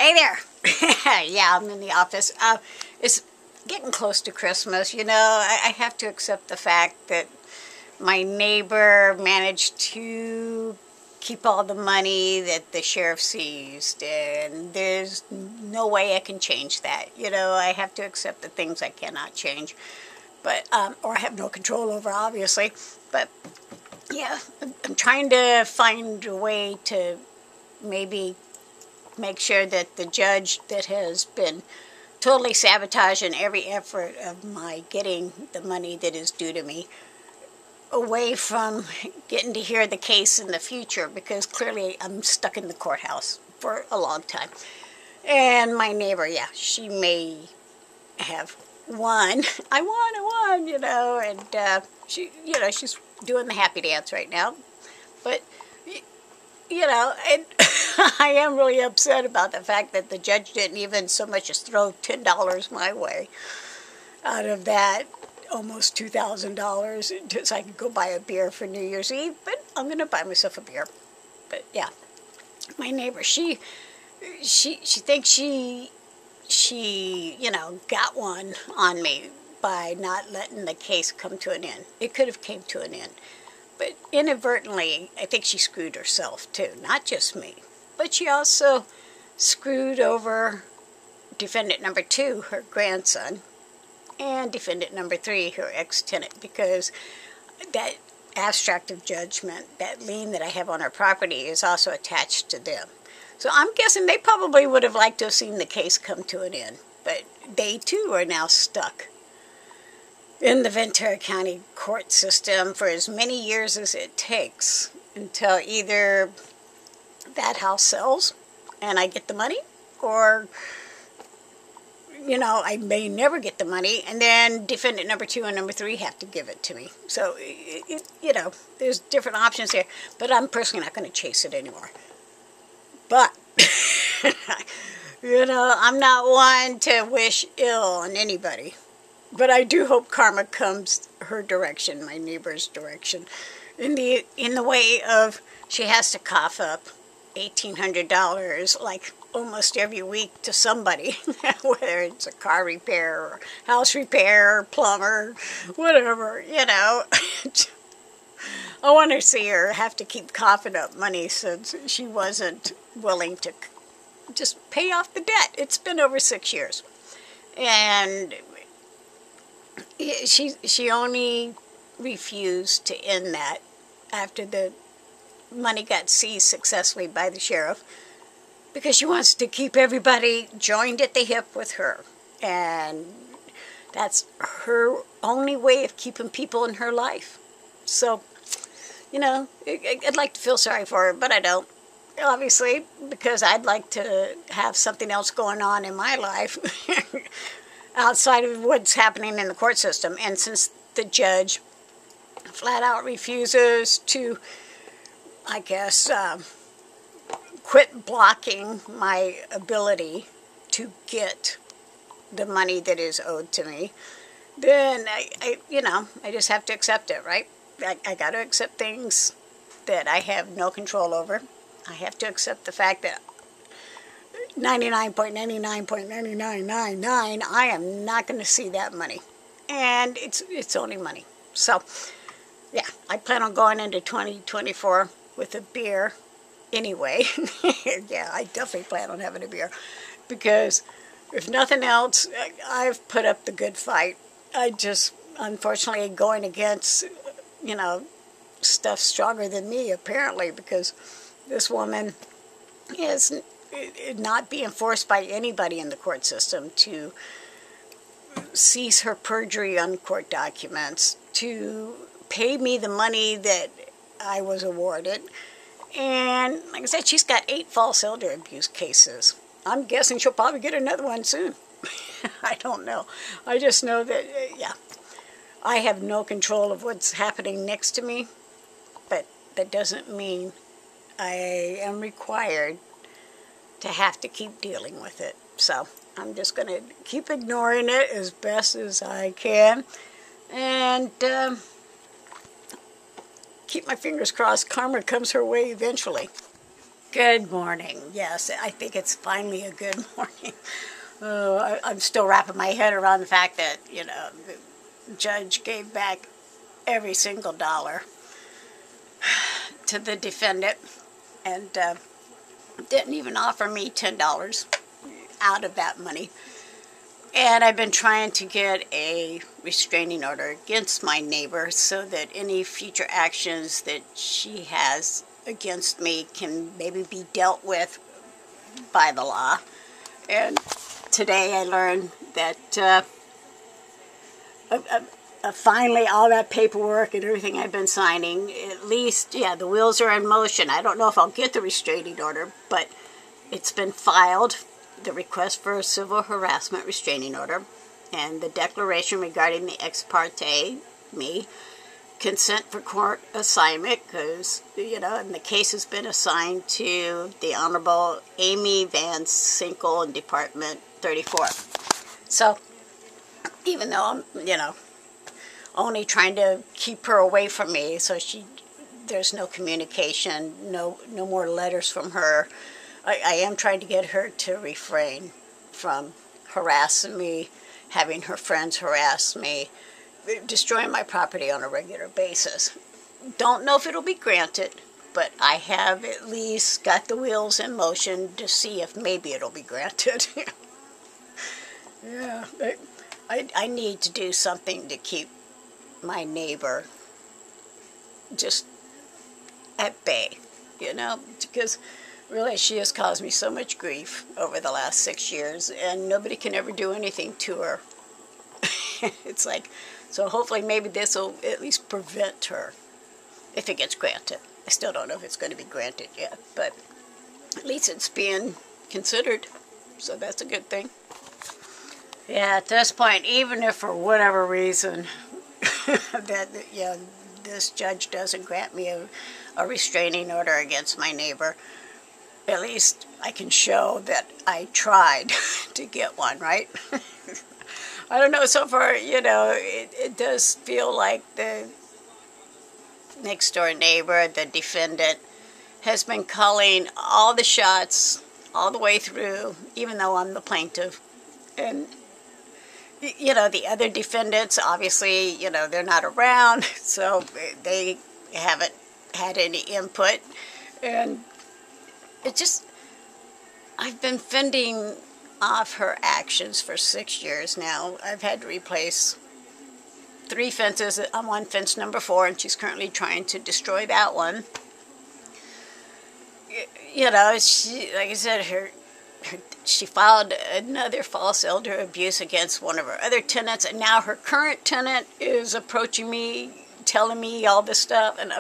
Hey there. Yeah, I'm in the office. It's getting close to Christmas. You know, I have to accept the fact that my neighbor managed to keep all the money that the sheriff seized, and there's no way I can change that. You know, I have to accept the things I cannot change, but or I have no control over, obviously. But yeah, I'm trying to find a way to maybe make sure that the judge that has been totally sabotaging every effort of my getting the money that is due to me away from getting to hear the case in the future, because clearly I'm stuck in the courthouse for a long time. And my neighbor, yeah, she may have won. I won, you know, and she's doing the happy dance right now. But you know, and I am really upset about the fact that the judge didn't even so much as throw $10 my way out of that almost $2,000 so I could go buy a beer for New Year's Eve. But I'm going to buy myself a beer. But yeah, my neighbor, she thinks she got one on me by not letting the case come to an end. It could have came to an end. But inadvertently, I think she screwed herself too, not just me. But she also screwed over defendant number 2, her grandson, and defendant number 3, her ex-tenant, because that abstract of judgment, that lien that I have on her property, is also attached to them. So I'm guessing they probably would have liked to have seen the case come to an end, but they too are now stuck in the Ventura County court system for as many years as it takes until either that house sells and I get the money, or, you know, I may never get the money, and then defendant number 2 and number 3 have to give it to me. So, you know, there's different options here, but I'm personally not going to chase it anymore. But, you know, I'm not one to wish ill on anybody. But I do hope karma comes her direction, my neighbor's direction, in the way of she has to cough up $1,800 like almost every week to somebody, whether it's a car repair or house repair or plumber, whatever, you know. I want to see her have to keep coughing up money since she wasn't willing to just pay off the debt. It's been over 6 years. And she only refused to end that after the money got seized successfully by the sheriff, because she wants to keep everybody joined at the hip with her. And that's her only way of keeping people in her life. So, you know, I'd like to feel sorry for her, but I don't. Obviously, because I'd like to have something else going on in my life outside of what's happening in the court system. And since the judge flat out refuses to, I guess, quit blocking my ability to get the money that is owed to me, then I just have to accept it, right? I got to accept things that I have no control over. I have to accept the fact that 99.99.9999, I am not going to see that money. And it's only money. So, yeah, I plan on going into 2024 with a beer anyway. Yeah, I definitely plan on having a beer. Because, if nothing else, I've put up the good fight. I just, unfortunately, going against, you know, stuff stronger than me, apparently, because this woman is not being forced by anybody in the court system to cease her perjury on court documents, to pay me the money that I was awarded. And like I said, she's got 8 false elder abuse cases. I'm guessing she'll probably get another one soon. I don't know. I just know that, yeah, I have no control of what's happening next to me, but that doesn't mean I am required to have to keep dealing with it. So I'm just going to keep ignoring it as best as I can, and keep my fingers crossed karma comes her way eventually. Good morning. Yes, I think it's finally a good morning. I'm still wrapping my head around the fact that, the judge gave back every single dollar to the defendant and didn't even offer me $10 out of that money. And I've been trying to get a restraining order against my neighbor so that any future actions that she has against me can maybe be dealt with by the law. And today I learned that finally all that paperwork and everything I've been signing, at least, the wheels are in motion. I don't know if I'll get the restraining order, but it's been filed, the request for a civil harassment restraining order, and the declaration regarding the ex parte, me, consent for court assignment, because, and the case has been assigned to the Honorable Amy Van Sinkle in Department 34. So, even though I'm, only trying to keep her away from me, so there's no communication, no more letters from her, I am trying to get her to refrain from harassing me, having her friends harass me, destroying my property on a regular basis. Don't know if it'll be granted, but I have at least got the wheels in motion to see if maybe it'll be granted. Yeah, I need to do something to keep my neighbor just at bay, because really she has caused me so much grief over the last 6 years, and nobody can ever do anything to her. It's like, so hopefully maybe this will at least prevent her if it gets granted. I still don't know if it's going to be granted yet, but at least it's being considered, so that's a good thing. Yeah, at this point, even if for whatever reason that this judge doesn't grant me a restraining order against my neighbor, at least I can show that I tried to get one, right? I don't know, so far, it does feel like the next door neighbor, the defendant, has been calling all the shots all the way through, even though I'm the plaintiff. And, the other defendants, obviously, they're not around, so they haven't had any input. And I've been fending off her actions for 6 years now. I've had to replace 3 fences. I'm on fence number 4, and she's currently trying to destroy that one. She, like I said, she filed another false elder abuse against one of her other tenants, and now her current tenant is approaching me, telling me all this stuff, and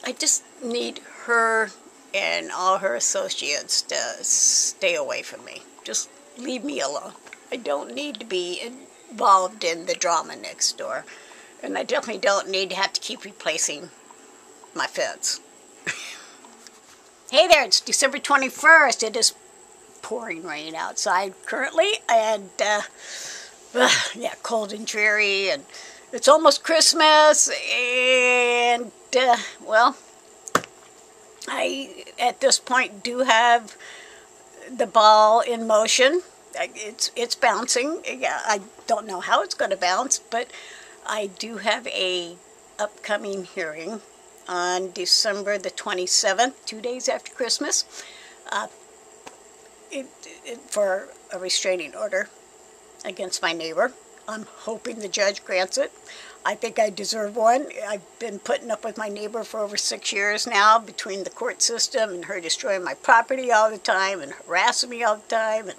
I just need her and all her associates to stay away from me. Just leave me alone. I don't need to be involved in the drama next door, and I definitely don't need to have to keep replacing my fence. Hey there, it's December 21st. It is pouring rain outside currently, and cold and dreary, and it's almost Christmas, and I at this point do have the ball in motion. It's bouncing. I don't know how it's going to bounce, but I do have a upcoming hearing on December the 27th, 2 days after Christmas, for a restraining order against my neighbor. I'm hoping the judge grants it. I think I deserve one. I've been putting up with my neighbor for over 6 years now, between the court system and her destroying my property all the time and harassing me all the time, and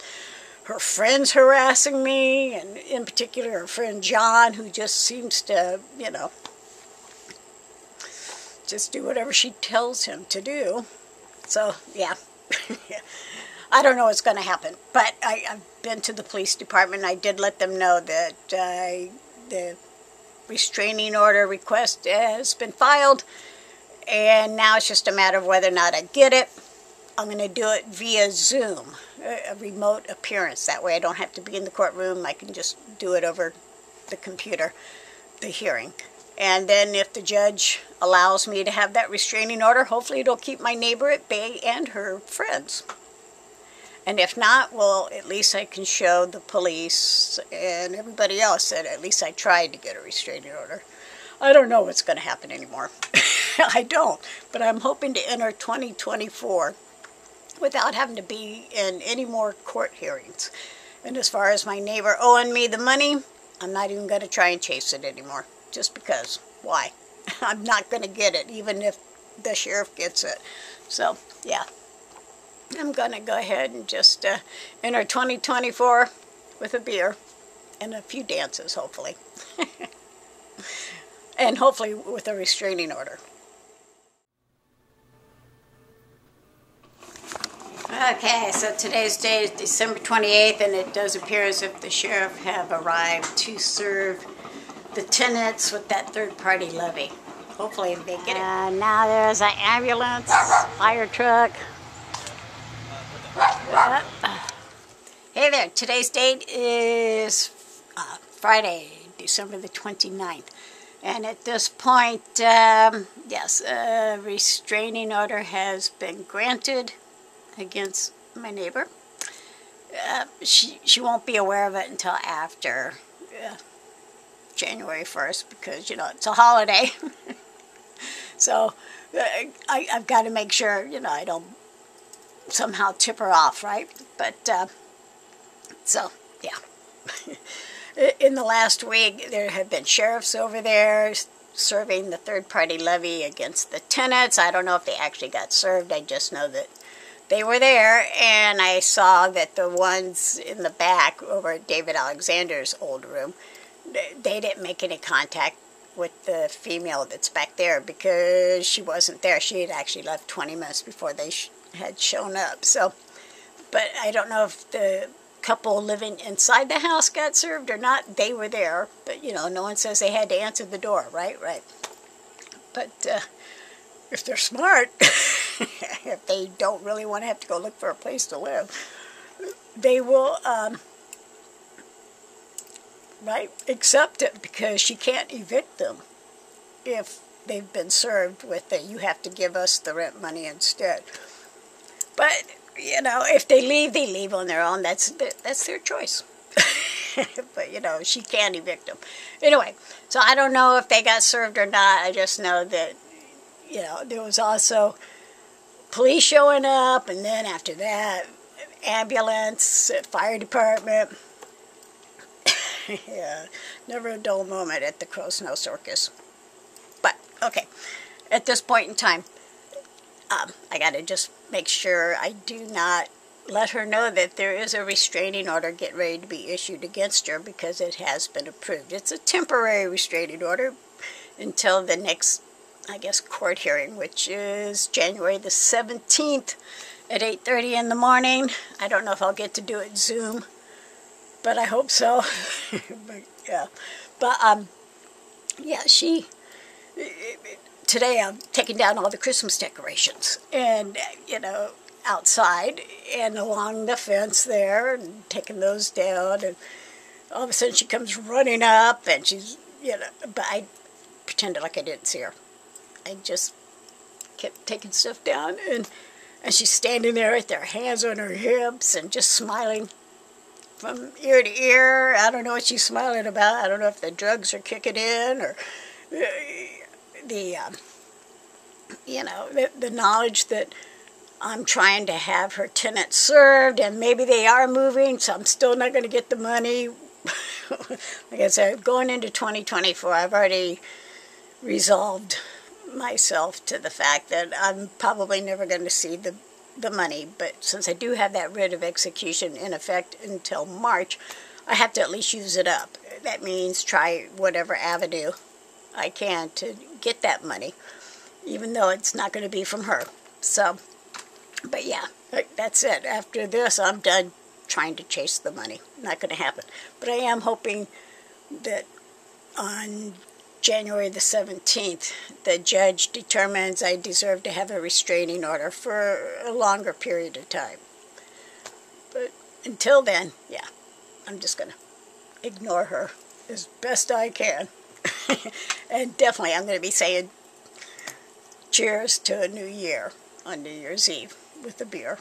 her friends harassing me, and in particular her friend John, who just seems to, just do whatever she tells him to do. So, yeah. I don't know what's going to happen, but I've been to the police department. I did let them know that the restraining order request has been filed, and now it's just a matter of whether or not I get it. I'm going to do it via Zoom, a remote appearance. That way I don't have to be in the courtroom. I can just do it over the computer, the hearing. And then if the judge allows me to have that restraining order, hopefully it'll keep my neighbor at bay and her friends. And if not, well, at least I can show the police and everybody else that at least I tried to get a restraining order. I don't know what's going to happen anymore. I don't. But I'm hoping to enter 2024 without having to be in any more court hearings. And as far as my neighbor owing me the money, I'm not even going to try and chase it anymore. Just because. Why? I'm not going to get it, even if the sheriff gets it. So, yeah. I'm going to go ahead and just enter 2024 with a beer and a few dances, hopefully. And hopefully with a restraining order. Okay, so today's date is December 28th, and it does appear as if the sheriff have arrived to serve the tenants with that third-party levy. Hopefully they get it. Now there's an ambulance, fire truck. Hey there, today's date is Friday, December the 29th. And at this point, yes, a restraining order has been granted against my neighbor. She won't be aware of it until after January 1st because, you know, it's a holiday. So I've got to make sure, you know, I don't somehow tip her off, right? But, so, yeah. In the last week, there have been sheriffs over there serving the third-party levy against the tenants. I don't know if they actually got served. I just know that they were there, and I saw that the ones in the back over at David Alexander's old room, they didn't make any contact with the female that's back there because she wasn't there. She had actually left 20 minutes before they had shown up. So, but I don't know if the couple living inside the house got served or not. They were there, but you know, no one says they had to answer the door, right? Right. But if they're smart, if they don't really want to have to go look for a place to live, they will, right, accept it because she can't evict them if they've been served with the, you have to give us the rent money instead. But, you know, if they leave on their own. That's their choice. But, you know, she can't evict them. Anyway, so I don't know if they got served or not. I just know that, you know, there was also police showing up, and then after that, ambulance, fire department. Yeah, never a dull moment at the Crosnoe circus. But, okay, at this point in time, I got to just make sure I do not let her know that there is a restraining order getting ready to be issued against her because it has been approved. It's a temporary restraining order until the next, I guess, court hearing, which is January the 17th at 8:30 in the morning. I don't know if I'll get to do it Zoom, but I hope so. But, yeah. But, yeah, today I'm taking down all the Christmas decorations and, you know, outside and along the fence there and taking those down, and all of a sudden she comes running up and she's, you know, but I pretended like I didn't see her. I just kept taking stuff down, and she's standing there with her hands on her hips and just smiling from ear to ear. I don't know what she's smiling about. I don't know if the drugs are kicking in or the you know, the knowledge that I'm trying to have her tenants served, and maybe they are moving, so I'm still not going to get the money. Like I said, going into 2024, I've already resolved myself to the fact that I'm probably never going to see the money. But since I do have that writ of execution in effect until March, I have to at least use it up. That means try whatever avenue I can to get that money, even though it's not going to be from her. So, but yeah, that's it. After this, I'm done trying to chase the money. Not going to happen. But I am hoping that on January the 17th, the judge determines I deserve to have a restraining order for a longer period of time. But until then, yeah, I'm just going to ignore her as best I can. And definitely I'm going to be saying cheers to a new year on New Year's Eve with the beer.